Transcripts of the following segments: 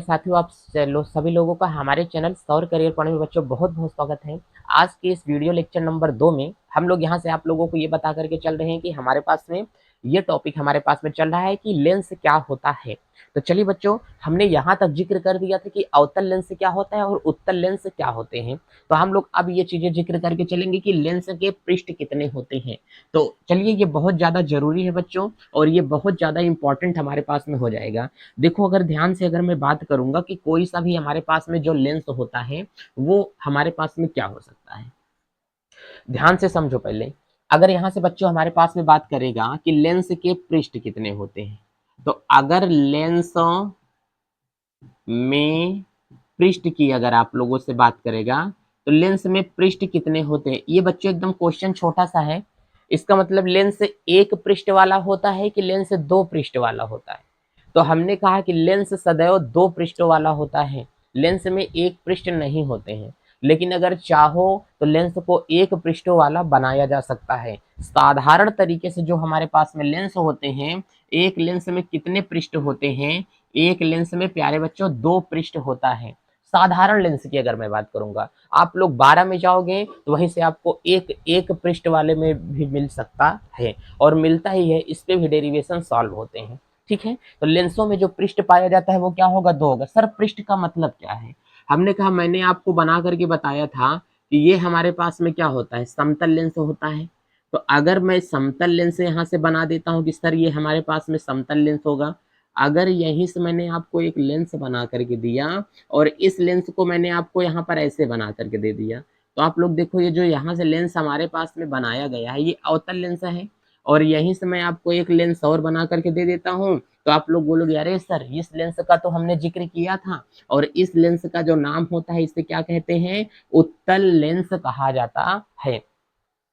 साथियों, आप सभी लोगों का हमारे चैनल सौर करियर पढ़ने में बच्चों बहुत बहुत स्वागत है। आज के इस वीडियो लेक्चर नंबर 2 में हम लोग यहाँ से आप लोगों को ये बता करके चल रहे हैं कि हमारे पास में ये टॉपिक हमारे पास में चल रहा है कि लेंस क्या होता है। तो चलिए बच्चों, हमने यहाँ तक जिक्र कर दिया था कि अवतल लेंस क्या होता है और उत्तल लेंस क्या होते हैं। तो हम लोग अब ये चीजें जिक्र करके चलेंगे कि लेंस के पृष्ठ कितने होते हैं। तो चलिए, ये बहुत ज्यादा जरूरी है बच्चों, और ये बहुत ज्यादा इंपॉर्टेंट हमारे पास में हो जाएगा। देखो, अगर ध्यान से अगर मैं बात करूंगा कि कोई सा भी हमारे पास में जो लेंस होता है वो हमारे पास में क्या हो सकता है, ध्यान से समझो पहले। अगर यहां से बच्चों हमारे पास में बात करेगा कि लेंस के पृष्ठ कितने होते हैं, तो अगर लेंस में पृष्ठ की अगर आप लोगों से बात करेगा तो लेंस में पृष्ठ कितने होते हैं, ये बच्चों एकदम क्वेश्चन छोटा सा है। इसका मतलब लेंस एक पृष्ठ वाला होता है कि लेंस दो पृष्ठ वाला होता है। तो हमने कहा कि लेंस सदैव दो पृष्ठों वाला होता है, लेंस में एक पृष्ठ नहीं होते हैं। लेकिन अगर चाहो तो लेंस को एक पृष्ठों वाला बनाया जा सकता है। साधारण तरीके से जो हमारे पास में लेंस होते हैं, एक लेंस में कितने पृष्ठ होते हैं, एक लेंस में प्यारे बच्चों दो पृष्ठ होता है। साधारण लेंस की अगर मैं बात करूंगा, आप लोग 12 में जाओगे तो वहीं से आपको एक एक पृष्ठ वाले में भी मिल सकता है, और मिलता ही है, इस पे भी डेरिवेशन सॉल्व होते हैं। ठीक है, तो लेंसों में जो पृष्ठ पाया जाता है वो क्या होगा, दो होगा। सर पृष्ठ का मतलब क्या है, हमने कहा, मैंने आपको बना करके बताया था कि ये हमारे पास में क्या होता है, समतल लेंस होता है। तो अगर मैं समतल लेंस यहाँ से बना देता हूँ कि सर ये हमारे पास में समतल लेंस होगा, अगर यहीं से मैंने आपको एक लेंस बना करके दिया और इस लेंस को मैंने आपको यहाँ पर ऐसे बना करके दे दिया, तो आप लोग देखो, ये जो यहाँ से लेंस हमारे पास में बनाया गया है ये अवतल लेंस है, और यहीं से मैं आपको एक लेंस और बना करके दे देता हूँ, तो आप लोग बोलोगे अरे सर इस लेंस का तो हमने जिक्र किया था, और इस लेंस का जो नाम होता है इसे क्या कहते हैं, उत्तल लेंस कहा जाता है।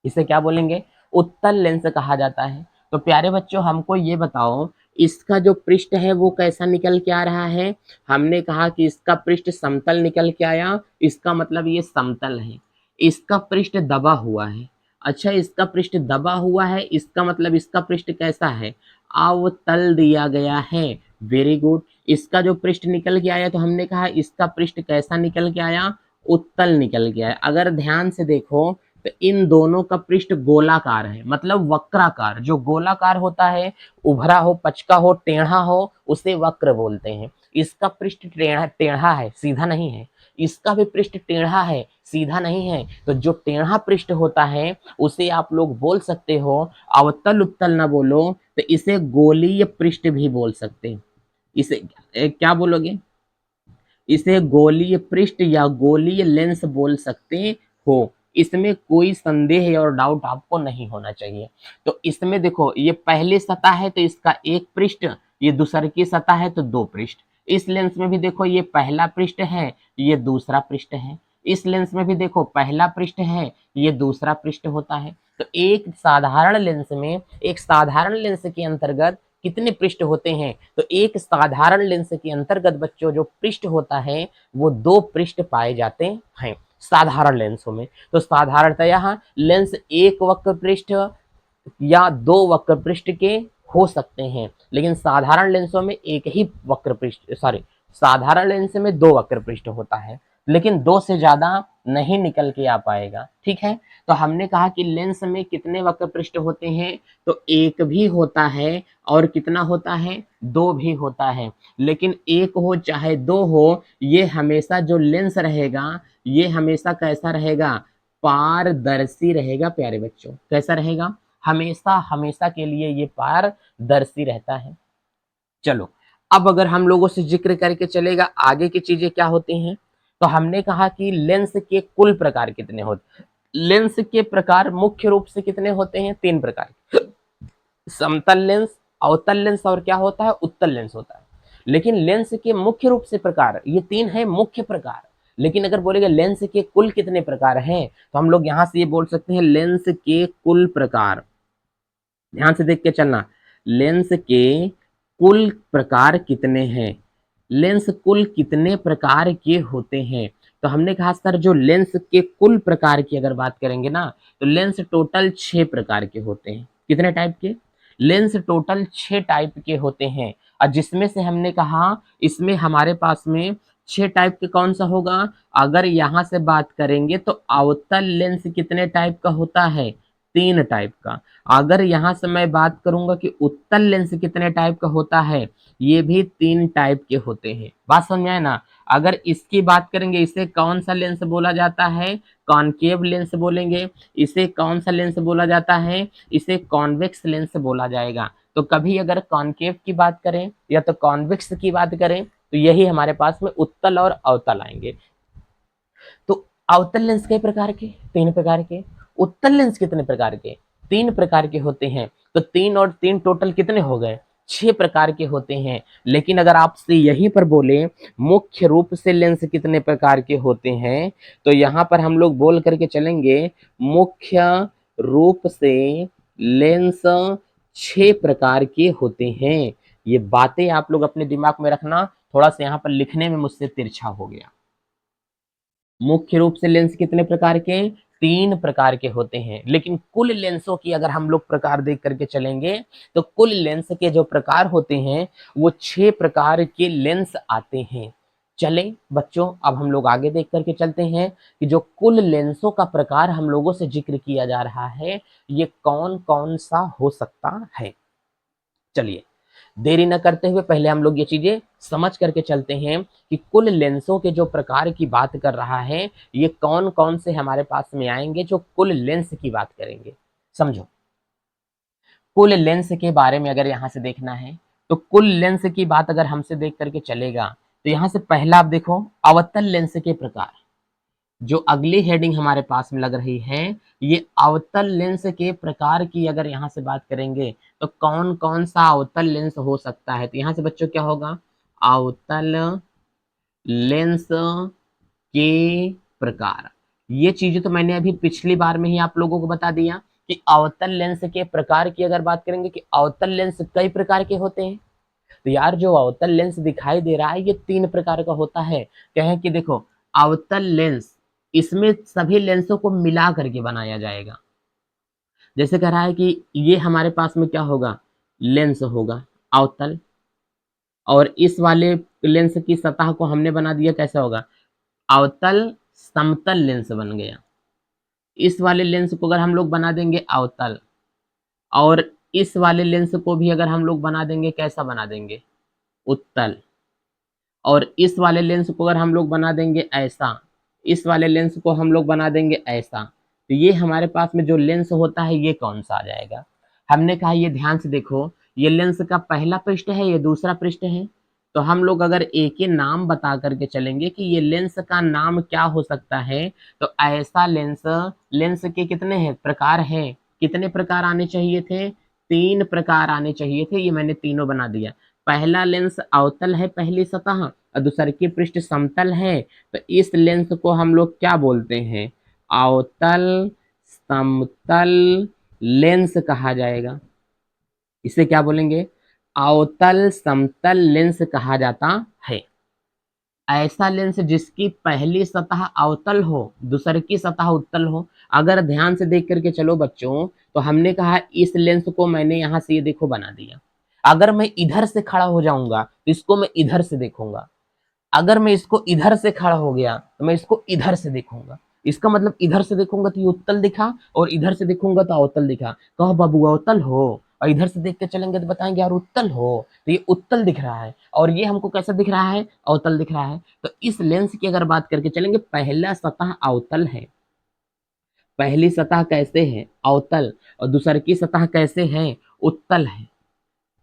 इसे क्या बोलेंगे, उत्तल लेंस कहा जाता है। तो प्यारे बच्चों, हमको ये बताओ, इसका जो पृष्ठ है वो कैसा निकल के आ रहा है। हमने कहा कि इसका पृष्ठ समतल निकल के आया, इसका मतलब ये समतल है। इसका पृष्ठ दबा हुआ है, अच्छा इसका पृष्ठ दबा हुआ है, इसका मतलब इसका पृष्ठ कैसा है, अवतल दिया गया है। Very good. इसका जो पृष्ठ निकल के आया, तो हमने कहा इसका पृष्ठ कैसा निकल के आया, उत्तल निकल के आया। अगर ध्यान से देखो तो इन दोनों का पृष्ठ गोलाकार है, मतलब वक्राकार। जो गोलाकार होता है, उभरा हो, पचका हो, टेढ़ा हो, उसे वक्र बोलते हैं। इसका पृष्ठ टेढ़ा टेढ़ा है, सीधा नहीं है। इसका भी पृष्ठ टेढ़ा है, सीधा नहीं है। तो जो टेढ़ा पृष्ठ होता है उसे आप लोग बोल सकते हो, अवतल उत्तल ना बोलो तो इसे गोलीय पृष्ठ भी बोल सकते हैं। इसे क्या बोलोगे, इसे गोलीय पृष्ठ या गोलीय लेंस बोल सकते हो। इसमें कोई संदेह और डाउट आपको नहीं होना चाहिए। तो इसमें देखो, ये पहली सतह है तो इसका एक पृष्ठ, ये दूसरी की सतह है तो दो पृष्ठ। इस लेंस में भी देखो, ये पहला पृष्ठ है, ये दूसरा पृष्ठ है। इस लेंस में भी देखो, पहला पृष्ठ है, ये दूसरा पृष्ठ होता है। तो एक साधारण लेंस में, एक साधारण लेंस के अंतर्गत कितने पृष्ठ होते हैं, तो एक साधारण लेंस के अंतर्गत बच्चों जो पृष्ठ होता है वो दो पृष्ठ पाए जाते हैं साधारण लेंसों में। तो साधारणतया लेंस एक वक्र पृष्ठ या दो वक्र पृष्ठ के हो सकते हैं, लेकिन साधारण लेंसों में एक ही वक्र पृष्ठ, सॉरी, साधारण लेंस में दो वक्र पृष्ठ होता है, लेकिन दो से ज्यादा नहीं निकल के आ पाएगा। ठीक है, तो हमने कहा कि लेंस में कितने वक्र पृष्ठ होते हैं, तो एक भी होता है, और कितना होता है, दो भी होता है। लेकिन एक हो चाहे दो हो, ये हमेशा जो लेंस रहेगा ये हमेशा कैसा रहेगा, पारदर्शी रहेगा। प्यारे बच्चों, कैसा रहेगा, हमेशा हमेशा के लिए ये पारदर्शी रहता है। चलो, अब अगर हम लोगों से जिक्र करके चलेगा आगे की चीजें क्या होती हैं, तो हमने कहा कि लेंस के कुल प्रकार कितने होते हैं। लेंस के प्रकार मुख्य रूप से कितने होते हैं, तीन प्रकार के। समतल लेंस, अवतल लेंस, और क्या होता है, उत्तल लेंस होता है। लेकिन लेंस के मुख्य रूप से प्रकार ये तीन है, मुख्य प्रकार। लेकिन अगर बोलेगा लेंस के कुल कितने प्रकार हैं, तो हम लोग यहां से ये बोल सकते हैं लेंस के कुल प्रकार। ध्यान से देख के चलना, लेंस के कुल प्रकार कितने हैं, लेंस कुल कितने प्रकार के होते हैं। तो हमने कहा सर जो लेंस के कुल प्रकार की अगर बात करेंगे ना, तो लेंस टोटल 6 प्रकार के होते हैं। कितने टाइप के, लेंस टोटल 6 टाइप के होते हैं, और जिसमें से हमने कहा इसमें हमारे पास में 6 टाइप के कौन सा होगा। अगर यहाँ से बात करेंगे तो अवतल लेंस कितने टाइप का होता है, 3 टाइप का। अगर यहाँ से मैं बात करूंगा कि उत्तल लेंस कितने टाइप का होता है, ये भी 3 टाइप के होते हैं। बात समझ में आए ना। अगर इसकी बात करेंगे, इसे कौन सा लेंस बोला जाता है, कॉनकेव लेंस बोलेंगे। इसे कौन सा लेंस बोला जाता है, इसे कॉन्वेक्स लेंस बोला जाएगा। तो कभी अगर कॉनकेव की बात करें या तो कॉन्वेक्स की बात करें तो यही हमारे पास में उत्तल और अवतल आएंगे। तो अवतल लेंस कई प्रकार के, 3 प्रकार के। उत्तल लेंस कितने प्रकार के, 3 प्रकार के होते हैं। तो 3 और 3 टोटल कितने हो गए, 6 प्रकार के होते हैं। लेकिन अगर आपसे यहीं पर बोले मुख्य रूप से लेंस कितने प्रकार के होते हैं, तो यहाँ पर हम लोग बोल करके चलेंगे मुख्य रूप से लेंस 6 प्रकार के होते हैं। ये बातें आप लोग अपने दिमाग में रखना, थोड़ा सा यहाँ पर लिखने में मुझसे तिरछा हो गया। मुख्य रूप से लेंस कितने प्रकार के, 3 प्रकार के होते हैं। लेकिन कुल लेंसों की अगर हम लोग प्रकार देख करके चलेंगे तो कुल लेंस के जो प्रकार होते हैं वो 6 प्रकार के लेंस आते हैं। चले बच्चों, अब हम लोग आगे देख करके चलते हैं कि जो कुल लेंसों का प्रकार हम लोगों से जिक्र किया जा रहा है ये कौन कौन सा हो सकता है। चलिए देरी न करते हुए पहले हम लोग ये चीजें समझ करके चलते हैं कि कुल लेंसों के जो प्रकार की बात कर रहा है ये कौन कौन से हमारे पास में आएंगे जो कुल लेंस की बात करेंगे। समझो, कुल लेंस के बारे में अगर यहाँ से देखना है तो कुल लेंस की बात अगर हमसे देख करके चलेगा तो यहाँ से पहला आप देखो अवतल लेंस के प्रकार। जो अगली हेडिंग हमारे पास में लग रही है ये अवतल लेंस के प्रकार की अगर यहाँ से बात करेंगे तो कौन कौन सा अवतल लेंस हो सकता है। तो यहाँ से बच्चों क्या होगा, अवतल लेंस के प्रकार। ये चीजें तो मैंने अभी पिछली बार में ही आप लोगों को बता दिया कि अवतल लेंस के प्रकार की अगर बात करेंगे कि अवतल लेंस कई प्रकार के होते हैं। तो यार जो अवतल लेंस दिखाई दे रहा है ये 3 प्रकार का होता है। कहें कि देखो अवतल लेंस, इसमें सभी लेंसों को मिला करके बनाया जाएगा। जैसे कह रहा है कि ये हमारे पास में क्या होगा, लेंस होगा अवतल, और इस वाले लेंस की सतह को हमने बना दिया कैसा होगा, अवतल समतल लेंस बन गया। इस वाले लेंस को अगर हम लोग बना देंगे अवतल, और इस वाले लेंस को भी अगर हम लोग बना देंगे कैसा बना देंगे, उत्तल, और इस वाले लेंस को अगर हम लोग बना देंगे ऐसा, इस वाले लेंस को हम लोग बना देंगे ऐसा, तो ये हमारे पास में जो लेंस होता है ये कौन सा आ जाएगा। हमने कहा ये ध्यान से देखो, ये लेंस का पहला पृष्ठ है, ये दूसरा पृष्ठ है। तो हम लोग अगर एक ही नाम बता करके चलेंगे कि ये लेंस का नाम क्या हो सकता है, तो ऐसा लेंस, लेंस के कितने हैं प्रकार हैं, कितने प्रकार आने चाहिए थे, 3 प्रकार आने चाहिए थे। ये मैंने तीनों बना दिया। पहला लेंस अवतल है पहली सतह, और दूसरे की पृष्ठ समतल है। तो इस लेंस को हम लोग क्या बोलते हैं, अवतल समतल लेंस कहा जाएगा। इसे क्या बोलेंगे, अवतल समतल लेंस कहा जाता है। ऐसा लेंस जिसकी पहली सतह अवतल हो दूसरे की सतह उत्तल हो। अगर ध्यान से देख करके चलो बच्चों, तो हमने कहा इस लेंस को मैंने यहाँ से ये देखो बना दिया। अगर मैं इधर से खड़ा हो जाऊंगा तो इसको मैं इधर से देखूंगा। अगर मैं इसको इधर से खड़ा हो गया तो मैं इसको इधर से देखूंगा। इसका मतलब इधर से देखूंगा तो ये उत्तल दिखा, और इधर से देखूंगा तो अवतल दिखा। कहो बाबू अवतल हो, और इधर से देख के चलेंगे तो बताएंगे यार उत्तल हो। तो ये उत्तल दिख रहा है, और ये हमको कैसा दिख रहा है, अवतल दिख रहा है। तो इस लेंस की अगर बात करके चलेंगे, पहला सतह अवतल है, पहली सतह कैसे है, अवतल, और दूसरी की सतह कैसे है, उत्तल है।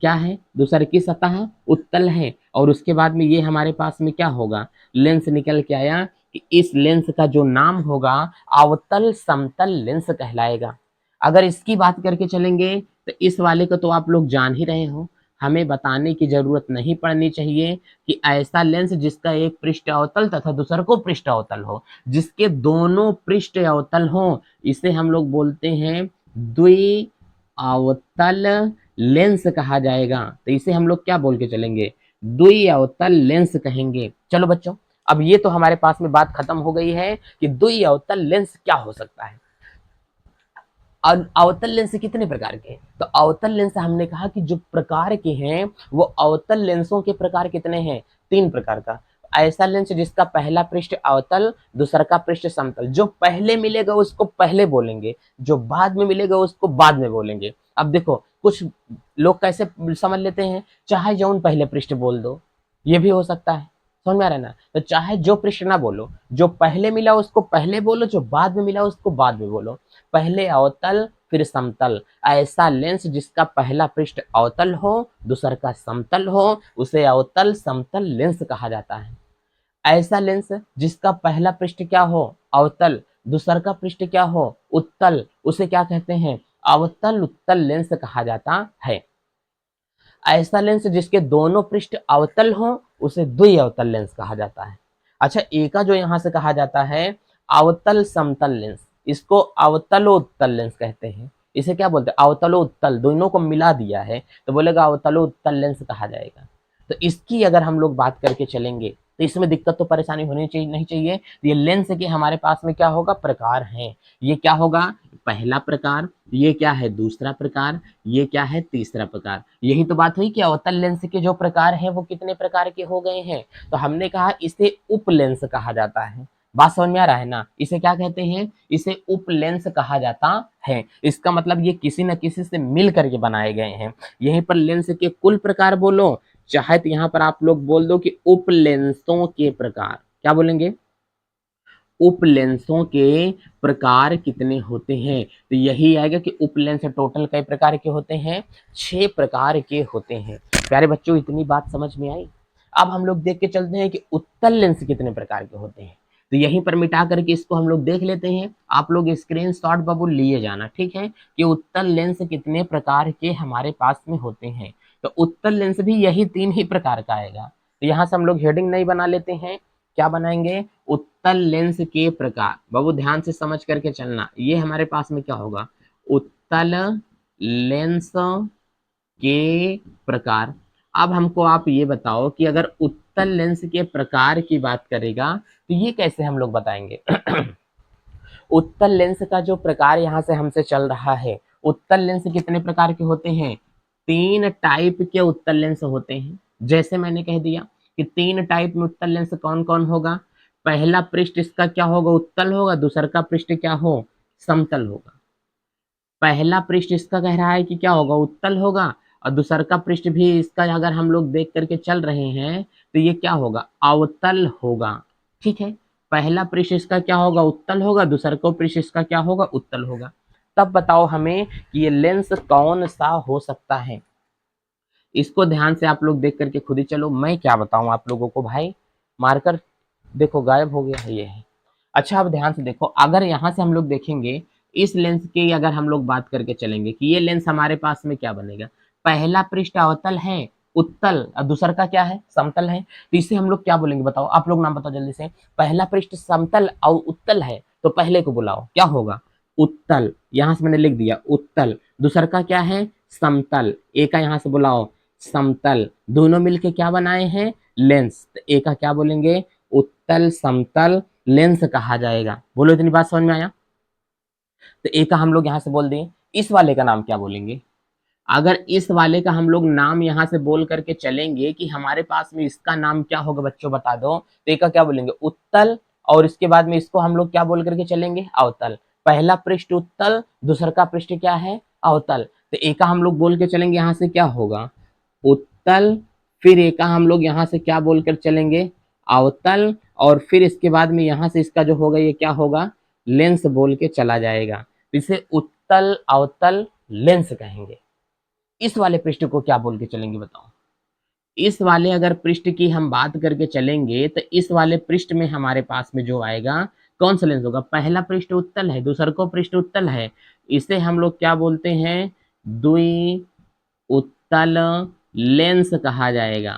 क्या है, दूसरे की सतह उत्तल है। और उसके बाद में ये हमारे पास में क्या होगा, लेंस निकल के आया कि इस लेंस का जो नाम होगा अवतल समतल लेंस कहलाएगा। अगर इसकी बात करके चलेंगे तो इस वाले को तो आप लोग जान ही रहे हो, हमें बताने की जरूरत नहीं पड़नी चाहिए कि ऐसा लेंस जिसका एक पृष्ठ अवतल तथा दूसरा को पृष्ठ अवतल हो, जिसके दोनों पृष्ठ अवतल हो, इसे हम लोग बोलते हैं द्वि अवतल लेंस कहा जाएगा। तो इसे हम लोग क्या बोल के चलेंगे, द्वि अवतल लेंस कहेंगे। चलो बच्चों, अब ये तो हमारे पास में बात खत्म हो गई है कि द्वि अवतल लेंस क्या हो सकता है। अवतल लेंस कितने प्रकार के हैं? तो अवतल लेंस हमने कहा कि जो प्रकार के हैं वो अवतल लेंसों के प्रकार कितने हैं? 3 प्रकार का। ऐसा लेंस जिसका पहला पृष्ठ अवतल, दूसरा का पृष्ठ समतल। जो पहले मिलेगा उसको पहले बोलेंगे, जो बाद में मिलेगा उसको बाद में बोलेंगे। अब देखो कुछ लोग कैसे समझ लेते हैं, चाहे जौन पहले पृष्ठ बोल दो, ये भी हो सकता है। समझ में आ रहा है ना? तो चाहे जो पृष्ठ ना बोलो, जो पहले मिला उसको पहले बोलो, जो बाद में मिला उसको बाद में बोलो। पहले अवतल फिर समतल। ऐसा लेंस जिसका पहला पृष्ठ अवतल हो, दूसरा का समतल हो, उसे अवतल समतल लेंस कहा जाता है। ऐसा लेंस जिसका पहला पृष्ठ क्या हो? अवतल, दूसरा का पृष्ठ क्या हो? उत्तल, उसे क्या कहते हैं? अवतल उत्तल लेंस कहा जाता है। ऐसा लेंस जिसके दोनों पृष्ठ अवतल हो उसे द्विअवतल लेंस कहा जाता है। अच्छा, एक का जो यहाँ से कहा जाता है अवतल समतल लेंस, इसको अवतलोत्तल लेंस कहते हैं। इसे क्या बोलते हैं? अवतलोत्तल, दोनों को मिला दिया है तो बोलेगा अवतलोत्तल लेंस कहा जाएगा। तो इसकी अगर हम लोग बात करके चलेंगे तो इसमें दिक्कत तो परेशानी होनी चाहिए नहीं चाहिए। ये लेंस के हमारे पास में क्या होगा? प्रकार हैं। ये क्या होगा? पहला प्रकार, ये क्या है? दूसरा प्रकार, ये क्या है? तीसरा प्रकार। यही तो बात हुई कि अवतल लेंस के जो प्रकार हैं वो कितने प्रकार के हो गए हैं? तो हमने कहा इसे उप लेंस कहा जाता है। बात समझ में आ रहा है ना? इसे क्या कहते हैं? इसे उप लेंस कहा जाता है। इसका मतलब ये किसी न किसी से मिल करके बनाए गए हैं। यहीं पर लेंस के कुल प्रकार बोलो, चाहे तो यहाँ पर आप लोग बोल दो कि उप लेंसों के प्रकार। क्या बोलेंगे? उपलेंसों के प्रकार कितने होते हैं? तो यही आएगा कि उपलेंस टोटल कई प्रकार के होते हैं? 6 प्रकार के होते हैं। प्यारे बच्चों, इतनी बात समझ में आई? अब हम लोग देख के चलते हैं कि उत्तल लेंस कितने प्रकार के होते हैं। तो यहीं पर मिटा करके इसको हम लोग देख लेते हैं। आप लोग स्क्रीनशॉट बाबू लिए जाना, ठीक है, कि उत्तल लेंस कितने प्रकार के हमारे पास में होते हैं। तो उत्तल लेंस भी यही 3 ही प्रकार का आएगा। तो यहाँ से हम लोग हेडिंग नहीं बना लेते हैं, क्या बनाएंगे? उत्तल लेंस के प्रकार। बाबू ध्यान से समझ करके चलना, ये हमारे पास में क्या होगा? उत्तल लेंस के प्रकार। अब हमको आप ये बताओ कि अगर उत्तल लेंस के प्रकार की बात करेगा तो ये कैसे हम लोग बताएंगे? उत्तल लेंस का जो प्रकार यहाँ से हमसे चल रहा है, उत्तल लेंस कितने प्रकार के होते हैं? 3 टाइप के उत्तल लेंस होते हैं। जैसे मैंने कह दिया कि 3 टाइप में उत्तल लेंस कौन कौन होगा? पहला पृष्ठ इसका क्या होगा? उत्तल होगा, दूसरा का पृष्ठ क्या हो? समतल होगा। पहला पृष्ठ इसका कह रहा है कि क्या होगा? उत्तल होगा, और दूसरा का पृष्ठ भी इसका अगर हम लोग देख करके चल रहे हैं तो ये क्या होगा? अवतल होगा। ठीक है, पहला पृष्ठ इसका क्या होगा? उत्तल होगा, दूसरा का पृष्ठ इसका क्या होगा? उत्तल होगा। तब बताओ हमें कि ये लेंस कौन सा हो सकता है? इसको ध्यान से आप लोग देख करके खुद ही चलो, मैं क्या बताऊं आप लोगों को भाई। मार्कर देखो गायब हो गया है, ये है। अच्छा, अब ध्यान से देखो, अगर यहाँ से हम लोग देखेंगे इस लेंस की अगर हम लोग बात करके चलेंगे कि ये लेंस हमारे पास में क्या बनेगा? पहला पृष्ठ अवतल है, उत्तल, और दूसरा का क्या है? समतल है। तो इसे हम लोग क्या बोलेंगे? बताओ, आप लोग नाम बताओ जल्दी से। पहला पृष्ठ समतल और उत्तल है तो पहले को बुलाओ, क्या होगा? उत्तल। यहां से मैंने लिख दिया उत्तल। दूसरा का क्या है? समतल। एक का यहां से बुलाओ समतल। दोनों मिलके क्या बनाए हैं? लेंस। तो एक का क्या बोलेंगे? उत्तल समतल लेंस कहा जाएगा। बोलो, इतनी बात समझ में आया? तो एक का हम लोग यहाँ से बोल दें, इस वाले का नाम क्या बोलेंगे? अगर इस वाले का हम लोग नाम यहाँ से बोल करके चलेंगे कि हमारे पास में इसका नाम क्या होगा बच्चों, बता दो। तो एक का क्या बोलेंगे? उत्तल, और इसके बाद में इसको हम लोग क्या बोल करके चलेंगे? अवतल। पहला पृष्ठ उत्तल, दूसरा का पृष्ठ क्या है? अवतल। तो एक का हम लोग बोल के चलेंगे यहाँ से क्या होगा? उत्तल। फिर एक का हम लोग यहाँ से क्या बोलकर चलेंगे? अवतल। और फिर इसके बाद में यहाँ से इसका जो होगा ये क्या होगा? लेंस बोल के चला जाएगा। इसे उत्तल अवतल लेंस कहेंगे। इस वाले पृष्ठ को क्या बोल के चलेंगे बताओ? इस वाले अगर पृष्ठ की हम बात करके चलेंगे तो इस वाले पृष्ठ में हमारे पास में जो आएगा कौन सा लेंस होगा? पहला पृष्ठ उत्तल है, दूसरा को पृष्ठ उत्तल है, इसे हम लोग क्या बोलते हैं? द्वि उत्तल लेंस कहा जाएगा।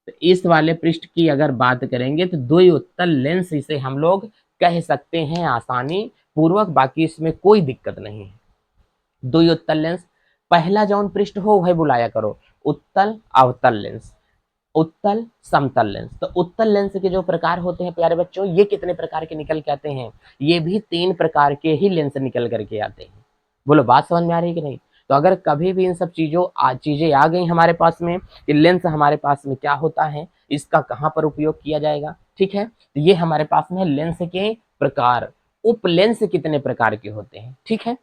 तो इस वाले पृष्ठ की अगर बात करेंगे तो द्वि उत्तल लेंस इसे हम लोग कह सकते हैं आसानी पूर्वक, बाकी इसमें कोई दिक्कत नहीं है। द्वि उत्तल लेंस, पहला जौन पृष्ठ हो वह बुलाया करो उत्तल अवतल लेंस, उत्तल समतल लेंस। तो उत्तल लेंस के जो प्रकार होते हैं प्यारे बच्चों, ये कितने प्रकार के निकल के आते हैं? ये भी 3 प्रकार के ही लेंस निकल करके आते हैं। बोलो बात समझ में आ रही है कि नहीं। तो अगर कभी भी इन सब चीजें आ गई हमारे पास में कि लेंस हमारे पास में क्या होता है, इसका कहाँ पर उपयोग किया जाएगा, ठीक है। तो ये हमारे पास में लेंस के प्रकार, उप लेंस कितने प्रकार के होते हैं, ठीक है।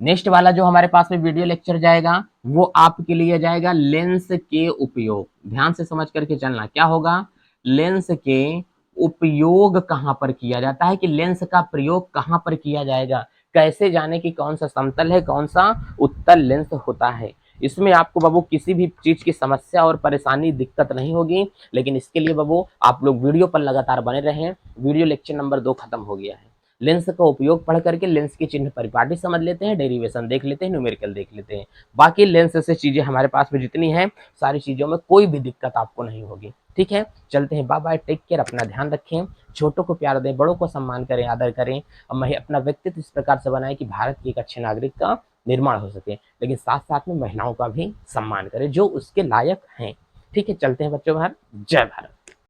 नेक्स्ट वाला जो हमारे पास में वीडियो लेक्चर जाएगा वो आपके लिए जाएगा लेंस के उपयोग। ध्यान से समझ करके चलना, क्या होगा, लेंस के उपयोग कहां पर किया जाता है, कि लेंस का प्रयोग कहां पर किया जाएगा, कैसे जाने की कौन सा समतल है कौन सा उत्तल लेंस होता है। इसमें आपको बाबू किसी भी चीज की समस्या और परेशानी दिक्कत नहीं होगी, लेकिन इसके लिए बाबू आप लोग वीडियो पर लगातार बने रहें। वीडियो लेक्चर नंबर 2 खत्म हो गया है। लेंस का उपयोग पढ़ करके लेंस की चिन्ह परिपाटी समझ लेते हैं, डेरिवेशन देख लेते हैं, न्यूमेरिकल देख लेते हैं। बाकी लेंस से चीजें हमारे पास में जितनी हैं सारी चीजों में कोई भी दिक्कत आपको नहीं होगी, ठीक है। चलते हैं, बाय बाय, टेक केयर, अपना ध्यान रखें, छोटों को प्यार दें, बड़ों को सम्मान करें, आदर करें, और अपना व्यक्तित्व इस प्रकार से बनाएं कि भारत के एक अच्छे नागरिक का निर्माण हो सके, लेकिन साथ साथ में महिलाओं का भी सम्मान करें जो उसके लायक हैं, ठीक है। चलते हैं बच्चों, बाहर, जय भारत।